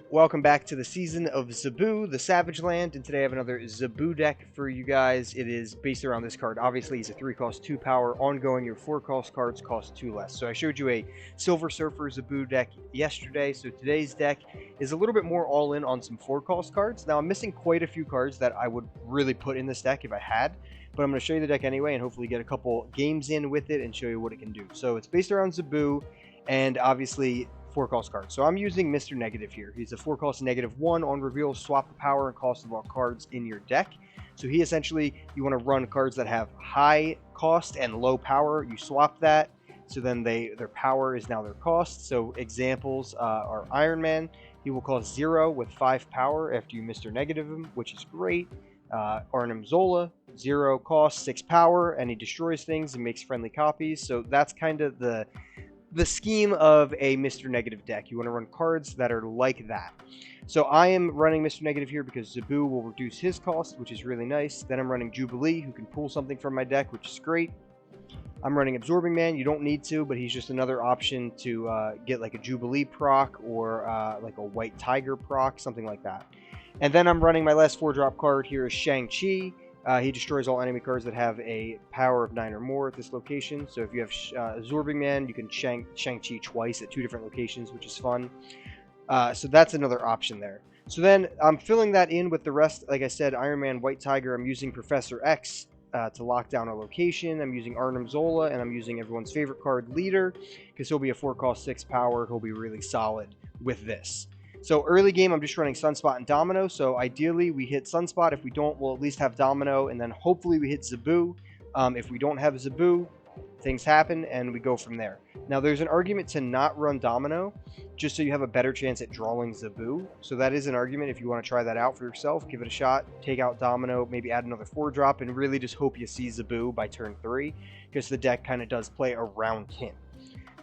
Welcome back to the season of Zabu, the Savage Land, and today I have another Zabu deck for you guys. It is based around this card. Obviously, he's a 3-cost, 2 power. Ongoing, your 4-cost cards cost 2 less. So I showed you a Silver Surfer Zabu deck yesterday, so today's deck is a little bit more all-in on some 4-cost cards. Now, I'm missing quite a few cards that I would really put in this deck if I had, but I'm going to show you the deck anyway and hopefully get a couple games in with it and show you what it can do. So it's based around Zabu, and obviously 4-cost cards. So I'm using Mr. Negative here. He's a 4-cost -1 on reveal. Swap the power and cost of all cards in your deck. So he essentially, you want to run cards that have high cost and low power. You swap that, so then their power is now their cost. So examples are Iron Man. He will cost 0 with 5 power after you Mr. Negative him, which is great. Arnim Zola, 0 cost, 6 power, and he destroys things and makes friendly copies. So that's kind of the scheme of a Mr. Negative deck. You want to run cards that are like that. So I am running Mr. Negative here because Zabu will reduce his cost, which is really nice. Then I'm running Jubilee, who can pull something from my deck, which is great. I'm running Absorbing Man. You don't need to, but he's just another option to get like a Jubilee proc or like a White Tiger proc, something like that. And then I'm running my last 4-drop card here is Shang-Chi. He destroys all enemy cards that have a power of 9 or more at this location. So if you have Absorbing Man, you can Shang-Chi twice at 2 different locations, which is fun. So that's another option there. So then I'm filling that in with the rest. Like I said, Iron Man, White Tiger. I'm using Professor X to lock down a location. I'm using Arnim Zola, and I'm using everyone's favorite card, Leader, because he'll be a 4-cost 6 power. He'll be really solid with this. So early game, I'm just running Sunspot and Domino. So ideally, we hit Sunspot. If we don't, we'll at least have Domino, and then hopefully we hit Zabu. If we don't have Zabu, things happen, and we go from there. Now, there's an argument to not run Domino, just so you have a better chance at drawing Zabu. So that is an argument if you want to try that out for yourself. Give it a shot. Take out Domino, maybe add another 4-drop, and really just hope you see Zabu by turn 3, because the deck kind of does play around him.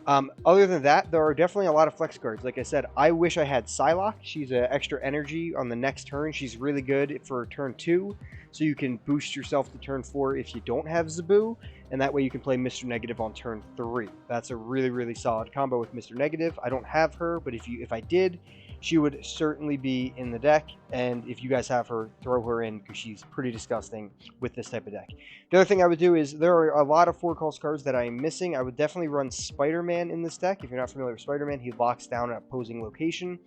Other than that, there are definitely a lot of flex cards. Like I said, I wish I had Psylocke. She's an extra energy on the next turn. She's really good for turn 2, so you can boost yourself to turn 4 if you don't have Zabu, and that way you can play Mr. Negative on turn 3. That's a really, really solid combo with Mr. Negative. I don't have her, but if I did, she would certainly be in the deck, and if you guys have her, throw her in because she's pretty disgusting with this type of deck. The other thing I would do is there are a lot of 4-cost cards that I am missing. I would definitely run Spider-Man in this deck. If you're not familiar with Spider-Man, he locks down an opposing location,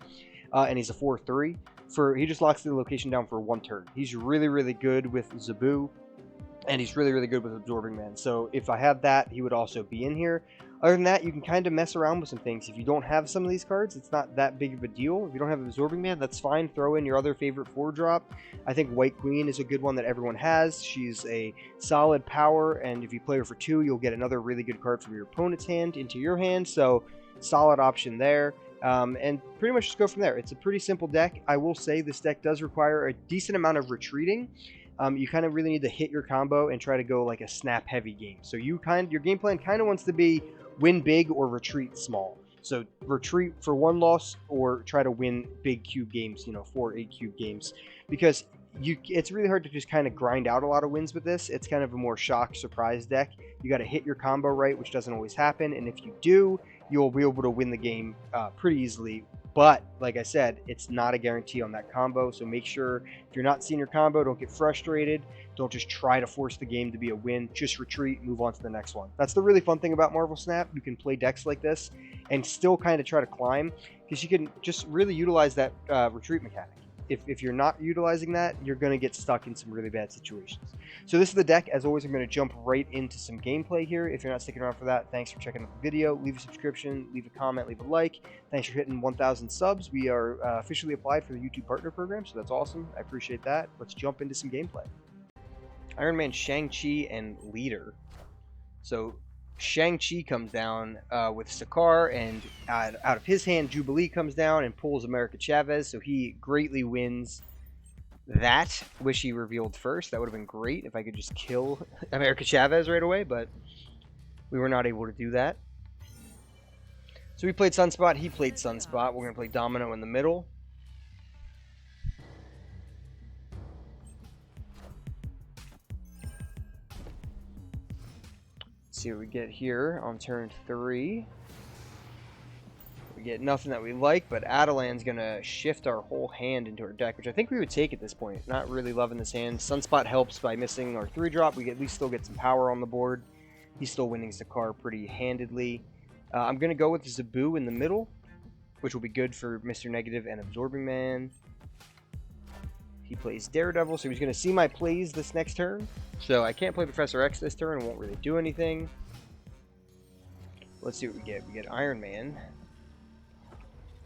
and he's a 4/3. He just locks the location down for 1 turn. He's really, really good with Zabu, and he's really, really good with Absorbing Man. So if I had that, he would also be in here. Other than that, you can kind of mess around with some things. If you don't have some of these cards, it's not that big of a deal. If you don't have Absorbing Man, that's fine. Throw in your other favorite 4-drop. I think White Queen is a good one that everyone has. She's a solid power, and if you play her for 2, you'll get another really good card from your opponent's hand into your hand. So solid option there. And pretty much just go from there. It's a pretty simple deck. I will say this deck does require a decent amount of retreating. You kind of really need to hit your combo and try to go like a snap heavy game. So your game plan kind of wants to be win big or retreat small. So retreat for 1 loss or try to win big cube games, 4, 8 cube games, because it's really hard to just kind of grind out a lot of wins with this. It's kind of a more shock surprise deck. You got to hit your combo right, which doesn't always happen. And if you do, you'll be able to win the game pretty easily. But like I said, it's not a guarantee on that combo. So make sure if you're not seeing your combo, don't get frustrated. Don't just try to force the game to be a win. Just retreat, move on to the next one. That's the really fun thing about Marvel Snap. You can play decks like this and still kind of try to climb, because you can just really utilize that retreat mechanic. If you're not utilizing that, you're going to get stuck in some really bad situations. So this is the deck. As always, I'm going to jump right into some gameplay here. If you're not sticking around for that, thanks for checking out the video. Leave a subscription, leave a comment, leave a like. Thanks for hitting 1,000 subs. We are officially applied for the YouTube Partner Program, so that's awesome. I appreciate that. Let's jump into some gameplay. Iron Man, Shang-Chi, and Leader. So Shang-Chi comes down with Sakaar, and out of his hand, Jubilee comes down and pulls America Chavez, so he greatly wins that. Wish he revealed first. That would have been great if I could just kill America Chavez right away, but we were not able to do that. So we played Sunspot, he played Sunspot. We're going to play Domino in the middle. See what we get here on turn 3. We get nothing that we like, but Adelan's going to shift our whole hand into our deck, which I think we would take at this point. Not really loving this hand. Sunspot helps by missing our 3-drop. We at least still get some power on the board. He's still winning Zakar pretty handedly. I'm going to go with Zabu in the middle, which will be good for Mr. Negative and Absorbing Man. He plays Daredevil, so he's going to see my plays this next turn. So I can't play Professor X this turn. It won't really do anything. Let's see what we get. We get Iron Man.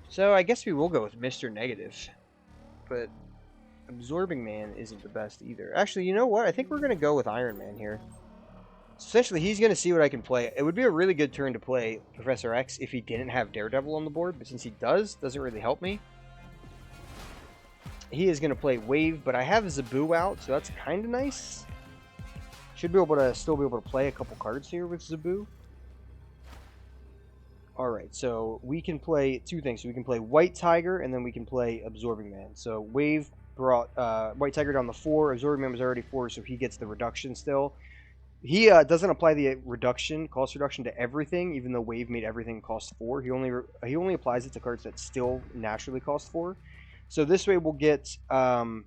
So I guess we will go with Mr. Negative. But Absorbing Man isn't the best either. Actually, you know what? I think we're going to go with Iron Man here. Essentially, he's going to see what I can play. It would be a really good turn to play Professor X if he didn't have Daredevil on the board. But since he does, doesn't really help me. He is going to play Wave, but I have Zabu out, so that's kind of nice. Should be able to still be able to play a couple cards here with Zabu. Alright, so we can play two things. So we can play White Tiger, and then we can play Absorbing Man. So Wave brought White Tiger down to 4. Absorbing Man was already 4, so he gets the reduction still. He doesn't apply the cost reduction to everything, even though Wave made everything cost 4. He only applies it to cards that still naturally cost 4. So this way we'll get some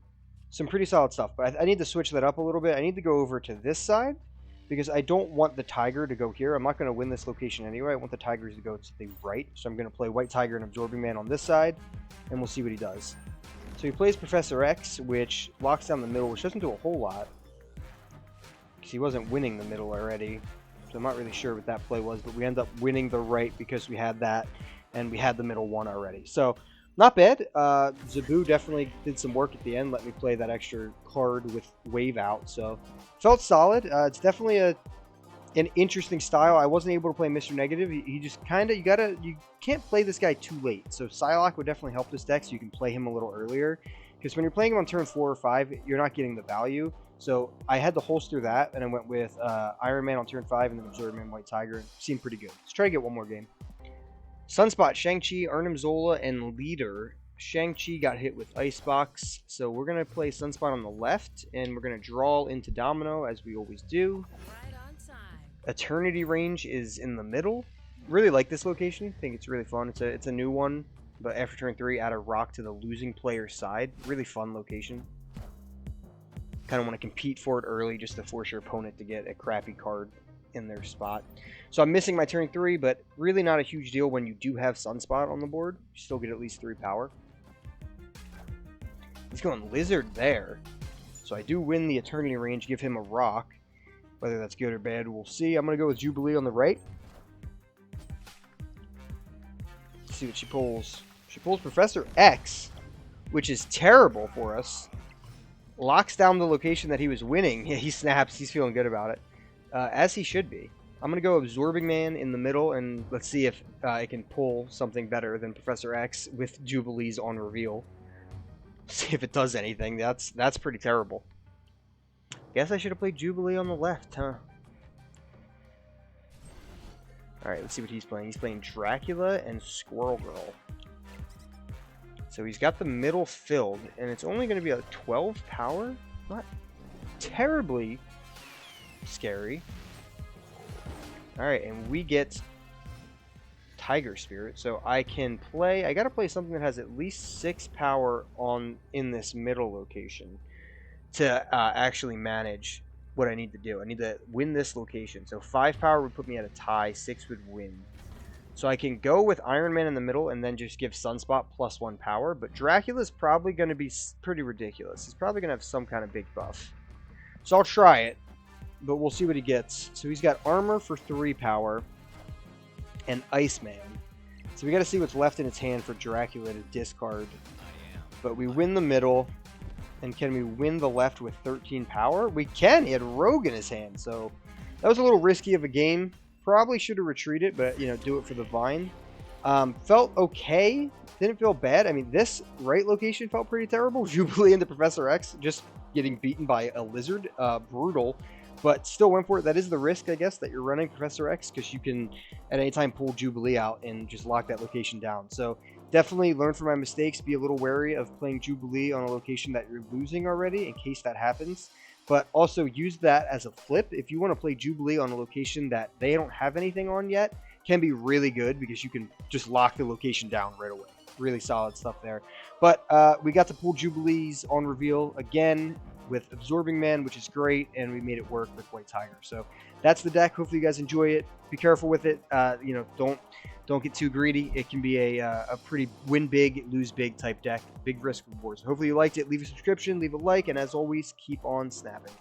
pretty solid stuff. But I need to switch that up a little bit. I need to go over to this side because I don't want the Tiger to go here. I'm not going to win this location anyway. I want the Tigers to go to the right. So I'm going to play White Tiger and Absorbing Man on this side, and we'll see what he does. So he plays Professor X, which locks down the middle, which doesn't do a whole lot because he wasn't winning the middle already. So I'm not really sure what that play was, but we end up winning the right because we had that, and we had the middle one already. So not bad. Zabu definitely did some work at the end. Let me play that extra card with Wave out. So felt solid. It's definitely an interesting style. I wasn't able to play Mr. Negative. He just kind of, you can't play this guy too late. So Psylocke would definitely help this deck so you can play him a little earlier. Because when you're playing him on turn 4 or 5, you're not getting the value. So I had to holster that, and I went with Iron Man on turn 5 and then Absorbing Man, White Tiger. It seemed pretty good. Let's try to get one more game. Sunspot, Shang-Chi, Arnim Zola, and Leader. Shang-Chi got hit with Icebox, so we're going to play Sunspot on the left, and we're going to draw into Domino, as we always do. Right on time. Eternity Range is in the middle. Really like this location. I think it's really fun. It's a new one, but after turn 3, add a rock to the losing player's side. Really fun location. Kind of want to compete for it early just to force your opponent to get a crappy card in their spot. So I'm missing my turn 3, but really not a huge deal when you do have Sunspot on the board. You still get at least 3 power. He's going Lizard there. So I do win the Eternity Range, give him a rock. Whether that's good or bad, we'll see. I'm going to go with Jubilee on the right. Let's see what she pulls. She pulls Professor X, which is terrible for us. Locks down the location that he was winning. Yeah, he snaps. He's feeling good about it. As he should be. I'm going to go Absorbing Man in the middle, and let's see if I can pull something better than Professor X with Jubilees on reveal. See if it does anything. That's pretty terrible. Guess I should have played Jubilee on the left, huh? Alright, let's see what he's playing. He's playing Dracula and Squirrel Girl. So he's got the middle filled, and it's only going to be a 12 power? Not terribly scary. Alright, and we get Tiger Spirit. So I can play... I gotta play something that has at least 6 power in this middle location to actually manage what I need to do. I need to win this location. So 5 power would put me at a tie. 6 would win. So I can go with Iron Man in the middle and then just give Sunspot +1 power. But Dracula's probably going to be pretty ridiculous. He's probably going to have some kind of big buff. So I'll try it. But we'll see what he gets. So he's got Armor for 3 power. And Iceman. So we got to see what's left in its hand for Dracula to discard. But we win the middle. And can we win the left with 13 power? We can! He had Rogue in his hand. So that was a little risky of a game. Probably should have retreated, but, you know, do it for the Vine. Felt okay. Didn't feel bad. I mean, this right location felt pretty terrible. Jubilee into Professor X, just getting beaten by a lizard. Brutal. But still went for it. That is the risk, I guess, that you're running Professor X, because you can, at any time, pull Jubilee out and just lock that location down. So definitely learn from my mistakes. Be a little wary of playing Jubilee on a location that you're losing already, in case that happens. But also use that as a flip. If you want to play Jubilee on a location that they don't have anything on yet, can be really good because you can just lock the location down right away. Really solid stuff there. But we got to pull Jubilees on reveal again with Absorbing Man, which is great, and we made it work with White Tiger. So that's the deck. Hopefully you guys enjoy it. Be careful with it. Don't get too greedy. It can be a pretty win big, lose big type deck. Big risk rewards. Hopefully you liked it. Leave a subscription, leave a like, and as always, keep on snapping.